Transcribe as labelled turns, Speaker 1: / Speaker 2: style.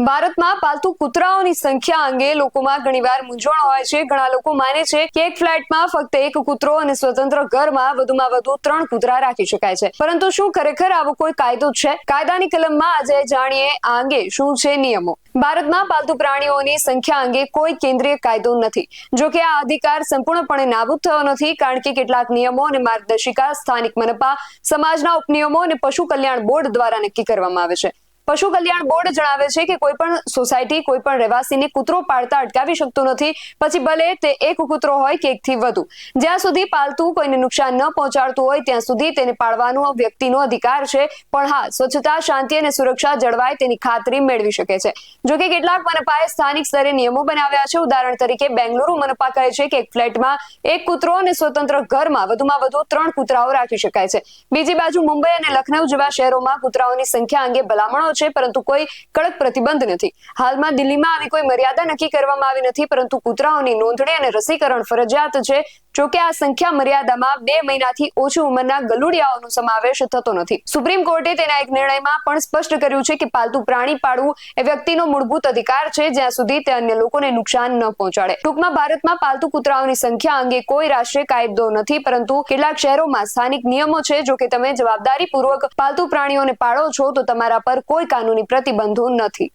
Speaker 1: ભારતમાં પાલતુ કૂતરાઓની સંખ્યા અંગે લોકોમાં ઘણીવાર મૂંઝવણ હોય છે। ઘણા લોકો માને છે કે એક ફ્લેટમાં ફક્ત એક કૂતરો અને સ્વતંત્ર ઘરમાં વધુમાં વધુ 3 કૂતરા રાખી શકાય છે, પરંતુ શું ખરેખર આવો કોઈ કાયદો છે? કાયદાની કલમમાં આજે જાણીએ આ અંગે શું છે નિયમો। ભારતમાં પાલતુ પ્રાણીઓની સંખ્યા અંગે કોઈ કેન્દ્રીય કાયદો નથી। જો કે આ અધિકાર સંપૂર્ણપણે નાબૂદ થયો નથી, કારણ કે કેટલાક નિયમો અને માર્ગદર્શિકા સ્થાનિક મનપા, સમાજના ઉપનિયમો અને પશુ કલ્યાણ બોર્ડ દ્વારા નક્કી કરવામાં આવે છે। પશુ કલ્યાણ બોર્ડ જણાવે છે કે કોઈ પણ સોસાયટી કોઈ પણ રહેવાસીને કૂતરો પાળતા અટકાવી શકતું નથી, પછી ભલે તે એક કૂતરો હોય કે એકથી વધુ। જ્યાં સુધી પાલતુ કોઈને નુકસાન ન પહોંચાડતું હોય ત્યાં સુધી તેને પાળવાનો વ્યક્તિનો અધિકાર છે, પણ હા, સ્વચ્છતા, શાંતિ અને સુરક્ષા જળવાય તેની ખાતરી મેળવી શકે છે। જો કે કેટલાક મનપાએ સ્થાનિક સ્તરે નિયમો બનાવ્યા છે। ઉદાહરણ તરીકે બેંગલુરુ મનપા કહે છે કે એક ફ્લેટમાં એક કૂતરો અને સ્વતંત્ર ઘરમાં વધુમાં વધુ 3 કૂતરાઓ રાખી શકાય છે। બીજી બાજુ મુંબઈ અને લખનઉ જેવા શહેરોમાં કૂતરાઓની સંખ્યા અંગે ભલામણો છે, પરંતુ કોઈ કડક પ્રતિબંધ નથી। હાલમાં દિલ્હીમાં આવી કોઈ મર્યાદા નક્કી કરવામાં આવી નથી, પરંતુ કૂતરાઓની નોંધણી અને રસીકરણ ફરજિયાત છે। જો કે આ સંખ્યા મર્યાદામાં 2 મહિનાથી ઓછી ઉંમરના ગલુડિયાઓનો સમાવેશ થતો નથી। સુપ્રીમ કોર્ટે તેના એક નિર્ણયમાં પણ સ્પષ્ટ કર્યું છે કે પાલતુ પ્રાણી પાળવું એ વ્યક્તિનો મૂળભૂત અધિકાર છે, જ્યાં સુધી તે અન્ય લોકોને નુકસાન ન પહોંચાડે। ટૂંકમાં ભારતમાં પાલતુ કૂતરાઓની સંખ્યા અંગે કોઈ રાષ્ટ્રીય કાયદો નથી, પરંતુ કેટલાક શહેરોમાં સ્થાનિક નિયમો છે। જો કે તમે જવાબદારીપૂર્વક પાલતુ પ્રાણીઓને પાળો છો તો તમારા પર કોઈ કાનૂની પ્રતિબંધો નથી।